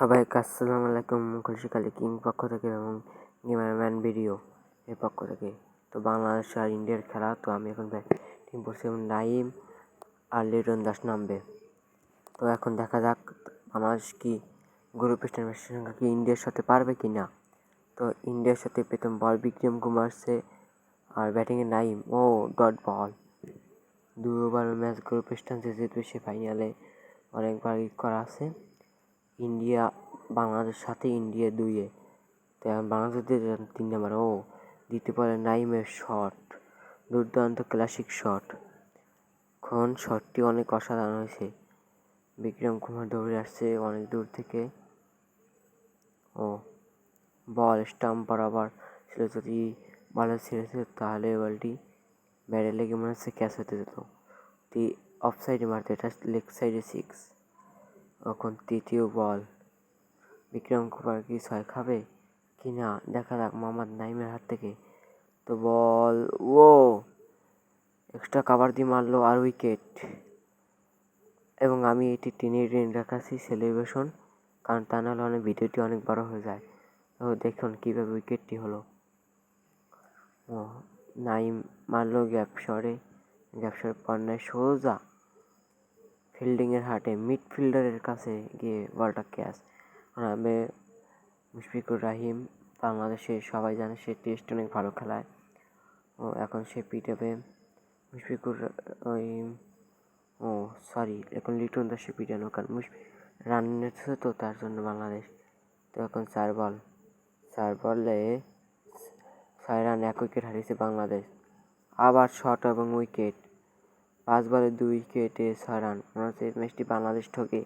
সবাইকে আসসালামু আলাইকুম। খুশিকালী কিং পক্ষ থেকে এবং গেমারম্যান ভিডিও এর পক্ষ থেকে। তো বাংলাদেশ আর ইন্ডিয়ার খেলা, তো আমি এখন ব্যাটিং করছি এবং নাইম আর লিটন দাস নামবে। তো এখন দেখা যাক বাংলাদেশ কি গ্রুপ স্টেজের সঙ্গে কি ইন্ডিয়ার সাথে পারবে কি না। তো ইন্ডিয়ার সাথে প্রথম বল বিক্রম কুমারছে আর ব্যাটিংয়ে Naim dot ball. 2 over match group স্টেজে জিতবে, সে ফাইনালে অনেকবার করা আছে। ইন্ডিয়া বাংলাদেশ সাথে ইন্ডিয়া 2-এ, তো এখন বাংলাদেশ 3 নম্বর। দ্বিতীয় বলে নাইমের শট, দুর্দান্ত ক্লাসিক শট। এখন শটটি অনেক অসাধারণ হয়েছে। বিক্রম কুমার দৌড়ে আসছে অনেক দূর থেকে। বল স্টাম্প বরাবর ছিল, যদি বলে ছেড়েছে তাহলে বলটি ব্যাটে লেগে মনে হচ্ছে ক্যাচ হতে যেত। অফ সাইডে মারতে, এটা লেগ সাইডে 6। এখন তৃতীয় বল, বিক্রম কুমার কি 6 খাবে কি না দেখা যাক মোহাম্মদ নাইমের হাত থেকে। তো বল এক্সট্রা কাভার দিয়ে মারলো আর উইকেট। এবং আমি এটি টেনে দেখাচ্ছি সেলিব্রেশন, কারণ তা নাহলে ভিডিওটি অনেক বড় হয়ে যায়। তো দেখুন কীভাবে উইকেটটি হলো। নাইম মারলো গ্যাপ শটে পর্নায় সোজা ফিল্ডিংয়ের হাটে মিডফিল্ডারের কাছে গিয়ে বলটা ক্যাচ। আমি মুশফিকুর রহিম, বাংলাদেশের সবাই জানে সে টেস্ট অনেক ভালো খেলায়। এখন সে পিটাবে মুশফিকুর রহিম, এখন লিটন দাসে পিটানো, কারণ রান নিচ্ছে তো তার জন্য বাংলাদেশ। তো এখন 4 বলে 6 রান, 1 উইকেট হারিয়েছে বাংলাদেশ। আবার শট এবং উইকেট, 5 বলে 2 উইকেটে 6 রান। মনে হচ্ছে এই ম্যাচটি বাংলাদেশ ঠকে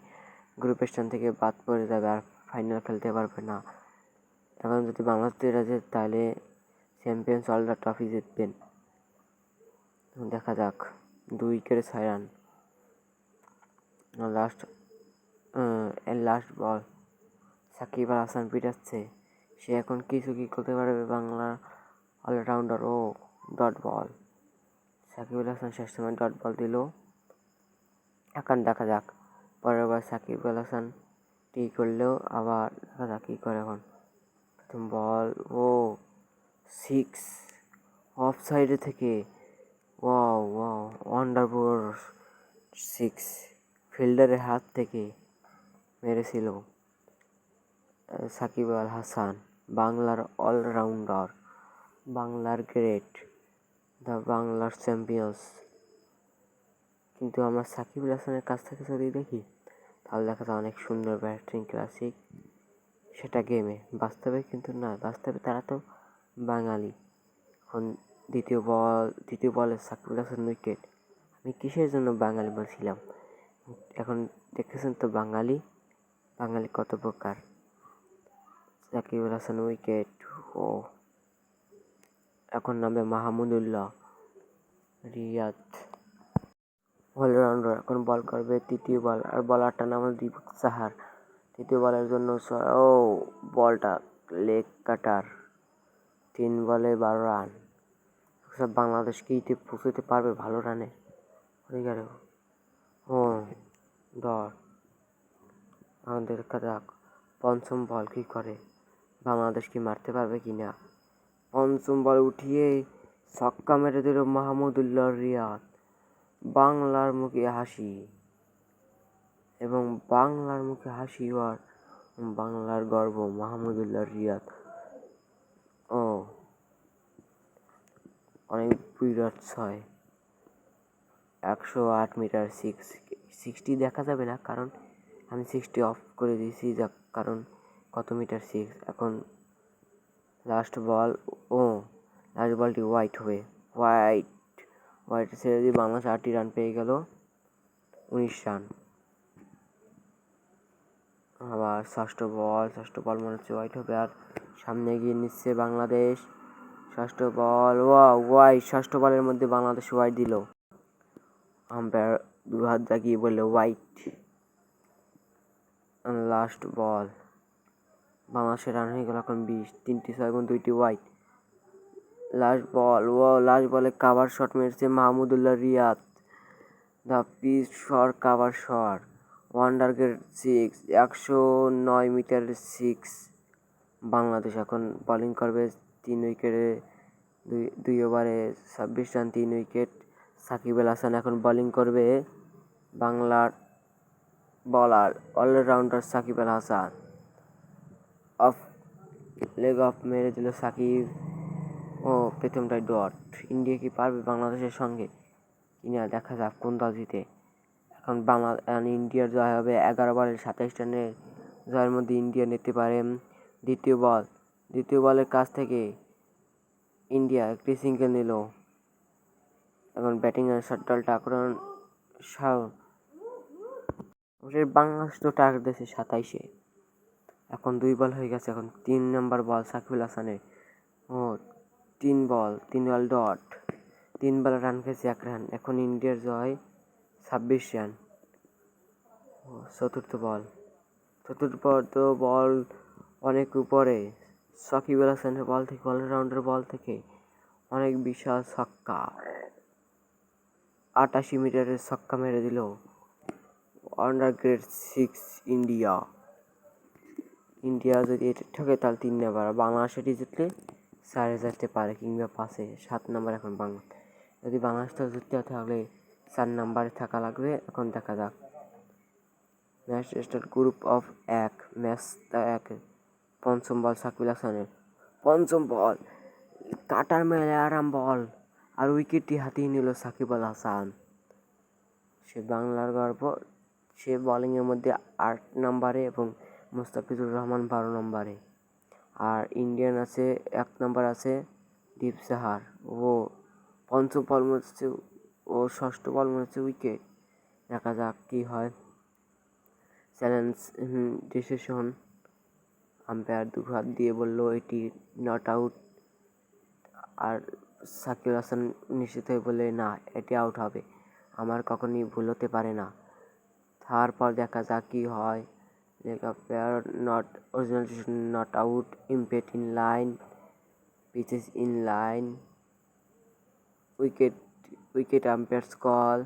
গ্রুপ স্টেজ থেকে বাদ পড়ে যাবে, আর ফাইনাল খেলতে পারবে না। এখন যদি বাংলাদেশ জেতে তাহলে চ্যাম্পিয়ন্স ওয়ার্ল্ড ট্রফি জিতবেন। দেখা যাক, 2 উইকেটে 6 রান। লাস্ট বল, সাকিব আল হাসান পিটাচ্ছে, সে এখন কিছু কি করতে পারবে বাংলার allrounder. Dot ball, Shakib Al Hasan শেষ সময় ডট বল দিল। এখন দেখা যাক পরের বার সাকিব আল হাসান টি করলেও, আবার দেখা যাক কী করে। এখন প্রথম বল 6 অফ সাইডে থেকে, ওয়ান্ডারফুল 6 ফিল্ডারের হাত থেকে মেরেছিল সাকিব আল হাসান, বাংলার অলরাউন্ডার, বাংলার গ্রেট, দ্য বাংলার চ্যাম্পিয়ন্স। কিন্তু আমরা সাকিব আল হাসানের কাছ থেকে যদি দেখি তাহলে দেখা যায় অনেক সুন্দর ব্যাটিং ক্লাসিক, সেটা গেমে, বাস্তবে কিন্তু না। বাস্তবে তারা তো বাঙালি। এখন দ্বিতীয় বলে সাকিব আল হাসান উইকেট। আমি কিসের জন্য বাঙালি বলছিলাম, এখন দেখতেছেন তো বাঙালি কত প্রকার। সাকিব আল হাসান উইকেট। এখন নামবে মাহমুদুল্লাহ রিয়াদ, অলরাউন্ডার। এখন বল করবে তৃতীয় বল, আর বলারটা নাম দীপক চাহার। তৃতীয় বলের জন্য বলটা লেগ কাটার। 3 বলে 12 রান। বাংলাদেশ কি পৌঁছতে পারবে ভালো রানে? ডট। আমাদের দেখা যাক পঞ্চম বল কি করে, বাংলাদেশ কি মারতে পারবে কি না। পঞ্চম বল উঠিয়ে ছক্কা মেরে দিল মাহমুদুল্লাহ রিয়াদ। বাংলার মুখে হাসি, এবং বাংলার মুখে হাসি আর বাংলার গর্ব মাহমুদুল্লাহ রিয়াদ। অনেক বিরাট 6, 108 মিটার 60 দেখা যাবে না, কারণ আমি 60 অফ করে দিয়েছি, কারণ কত মিটার 6। এখন লাস্ট বলটি হোয়াইট হবে, হোয়াইট ছেড়ে দিয়ে বাংলাদেশ 8টি রান পেয়ে গেল, 19 রান। আবার ষষ্ঠ বল মনে হচ্ছে হোয়াইট হবে, আর সামনে এগিয়ে নিচ্ছে বাংলাদেশ। ষষ্ঠ বল হোয়াইট, ষষ্ঠ বলের মধ্যে বাংলাদেশ হোয়াইট দিল। আম্পায়ার 2 হাত জাগিয়ে বলল হোয়াইট। লাস্ট বল, বাংলাদেশের রান হয়ে গেল এখন 20, 3টি 6 এবং 2টি হোয়াইট। লাস্ট বলে কাভার শট মেরেছে Mahmudullah Riyad, the pitch for cover shot. Wonder grade 6 109 metre 6। Bangladesh এখন বোলিং করবে 3 উইকেটে, দুই ওভারে 26 রান 3 উইকেট। সাকিব আল হাসান এখন বোলিং করবে। বাংলার বলার allrounder Shakib Al Hasan off leg off মেরে দিল সাকিব। ও প্রথমটাই ডট। ইন্ডিয়া কি পারবে বাংলাদেশের সঙ্গে কিনা দেখা যাক কোন দল জিতে। এখন ইন্ডিয়ার জয় হবে 11 বলে 27 রানের জয়ের মধ্যে ইন্ডিয়া নিতে পারে দ্বিতীয় বলের কাছ থেকে ইন্ডিয়া একটি সিঙ্গেল নিল। এখন ব্যাটিং এর শট দলটা আক্রমণ বাংলাদেশ তো টার্গেট দিয়েছে 27-এ। এখন 2 বল হয়ে গেছে। এখন 3 নম্বর বল সাকিব আল হাসানের। ও 3 বল ডট। 3 বলে রান খেয়েছে 1 রান। এখন ইন্ডিয়ার জয় 26 রান। চতুর্থ বল অনেক উপরে সাকিব আল হাসানের বল থেকে, অলরাউন্ডার বল থেকে অনেক বিশাল ছক্কা, 88 মিটারের ছক্কা মেরে দিল আন্ডার গ্রেড 6 ইন্ডিয়া যদি এটা ঠকে তাহলে 3 নাম্বার, বাংলাদেশ এটি জিতলে 4-এ যেতে পারে কিংবা 5-এ। 7 নাম্বার এখন বাংলাদেশ। যদি বাংলাদেশটা জিততে হয় তাহলে 4 নাম্বারে থাকা লাগবে। এখন দেখা যাক match start. Group of 1 match 1। পঞ্চম বল সাকিব আল হাসানের। পঞ্চম বল কাটার মেলে আরাম বল, আর উইকেটটি হাতিয়ে নিল সাকিব আল হাসান। সে বাংলার গর্ব। সে বোলিংয়ের মধ্যে 8 নম্বরে এবং মুস্তাফিজুর রহমান 12 নম্বরে। আর ইন্ডিয়ান আছে 1 নম্বর আছে দীপ সাহার। ও পঞ্চম বল মনে হচ্ছে, ও ষষ্ঠ বল মনে হচ্ছে উইকেট। দেখা যাক কি হয়। Challenge decision. আম্পায়ার 2 হাত দিয়ে বলল এটি নট আউট। আর সাকিব আল হাসান নিশ্চিত হয়ে বলে না, এটি আউট হবে, আমার কখনই ভুল হতে পারে না। তারপর দেখা যাক কি হয়। Umpire not original decision not out, impact in line, pitches in line, wicket umpire's call.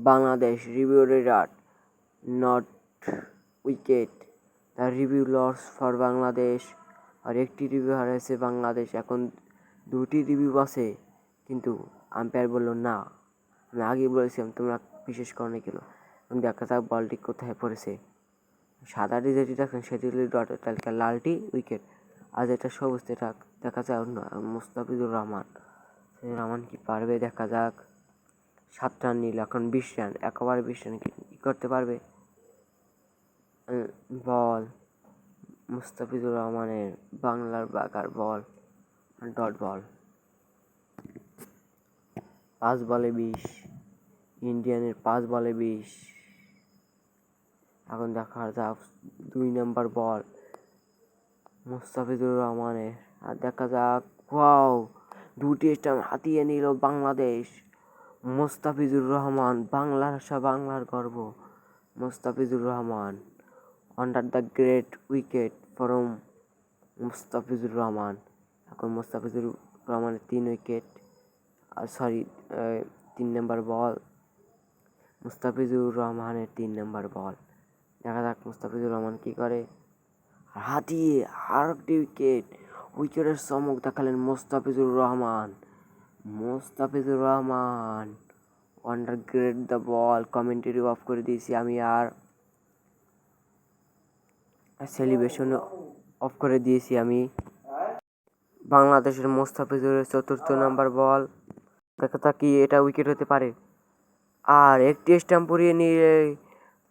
Bangladesh review radar not wicket, the review loss for Bangladesh. আর একটি রিভিউ হারিয়েছে বাংলাদেশ। এখন 2টি রিভিউ আছে, কিন্তু আম্পায়ার বললো না, আমি আগেই বলেছিলাম তোমরা বিশেষ করো কেন। দেখা যাক বলটি কোথায় পড়েছে। সাদাটি যেটি দেখেন সেটি ডট তালিকা, লালটি উইকেট, আর যেটা সবুজ এটা দেখা যায় অন্য মুস্তাফিজুর রহমান কি পারবে দেখা যাক। 7 রান নিল। এখন 20 রান, একেবারে 20 রান কি করতে পারবে। বল মুস্তাফিজুর রহমানের, বাংলার বাগার বল, ডট বল। 5 বলে 20, ইন্ডিয়ানের 5 বলে 20। এখন দেখা যাক 2 নম্বর বল মুস্তাফিজুর রহমানের। আর দেখা যাক, ওয়াও, 2টি স্টাম্প হাতিয়ে নিল বাংলাদেশ। মুস্তাফিজুর রহমান, বাংলার আশা, বাংলার গর্ব Mustafizur Rahman. Under the great wicket from Mustafizur Rahman. এখন মুস্তাফিজুর রহমানের 3 উইকেট, সরি 3 নম্বর বল মুস্তাফিজুর রহমানের 3 নম্বর বল। দেখা যাক মুস্তাফিজুর রহমান কি করে। হাতিয়ে আর একটি উইকেটের চমক দেখালেন Mustafizur Rahman. Under grade the ball. Commentary of করে দিয়েছি আমি, আর সেলিব্রেশন অফ করে দিয়েছি আমি। বাংলাদেশের মুস্তাফিজুরের 4র্থ নম্বর বল। দেখা যাক কি এটা উইকেট হতে পারে। আর একটি স্টাম্প পুড়িয়ে নিয়ে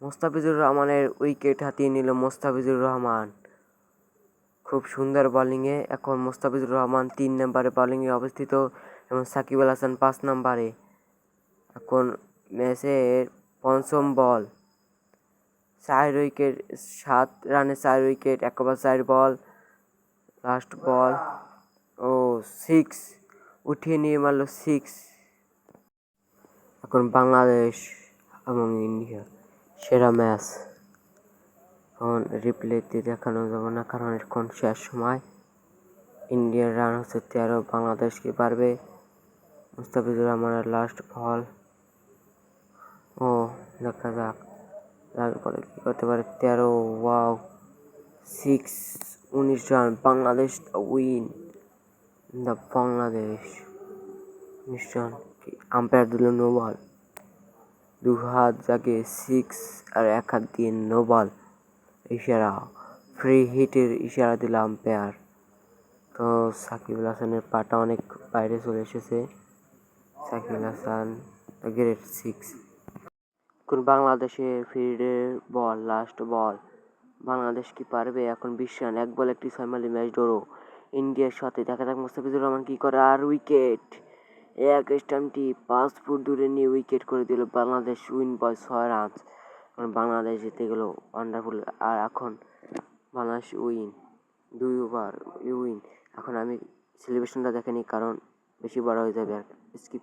মুস্তাফিজুর রহমানের উইকেট হাতিয়ে নিল মুস্তাফিজুর রহমান। খুব সুন্দর বোলিংয়ে এখন মুস্তাফিজুর রহমান 3 নম্বরে বোলিংয়ে অবস্থিত এবং সাকিব আল হাসান 5 নম্বরে। এখন ম্যাচের পঞ্চম বল, 4 উইকেট, 7 রানে 4 উইকেট, 1 ওভার 4 বল, লাস্ট বল। ও 6 উঠিয়ে নিয়ে মারল 6। এখন বাংলাদেশ এবং ইন্ডিয়া সেরা ম্যাচ। এখন রিপ্লেতে দেখানো যাবে না, কারণ এখন শেষ সময়। ইন্ডিয়ার রান হচ্ছে 13, বাংলাদেশ কি পারবে। মুস্তাফিজুর রহমানের লাস্ট বল। ও দেখা যাক তারপরে কি করতে পারে 13, wow 19 run, Bangladesh win the Bangladesh 19 run. Umpire দিল নো বল, 2 হাত জাগে 6 আর 1 হাত দিয়ে নো বল ইশারা, ফ্রি হিটের ইশারা দিল আম্পায়ার। তো সাকিব আল হাসানের পাটা অনেক বাইরে চলে এসেছে। সাকিব আল হাসান গ্রেড 6। এখন বাংলাদেশের ফিল্ডের বল, লাস্ট বল, বাংলাদেশ কি পারবে? এখন 20 রান, 1 বল 1 ছয়মারি ম্যাচ ড্র ইন্ডিয়ার সাথে। দেখা যাক মুস্তাফিজুর রহমান কি করে। আর উইকেট, এক স্টাম্পটি 5 ফুট দূরে নিয়ে উইকেট করে দিল বাংলাদেশ, উইন বাই 6 রান। এখন বাংলাদেশ জিতে গেল, ওয়ান্ডারফুল। আর এখন বাংলাদেশ উইন, 2 ওভার উইন। এখন আমি সেলিব্রেশনটা দেখিনি কারণ বেশি বড় হয়ে যাবে আর স্কিপ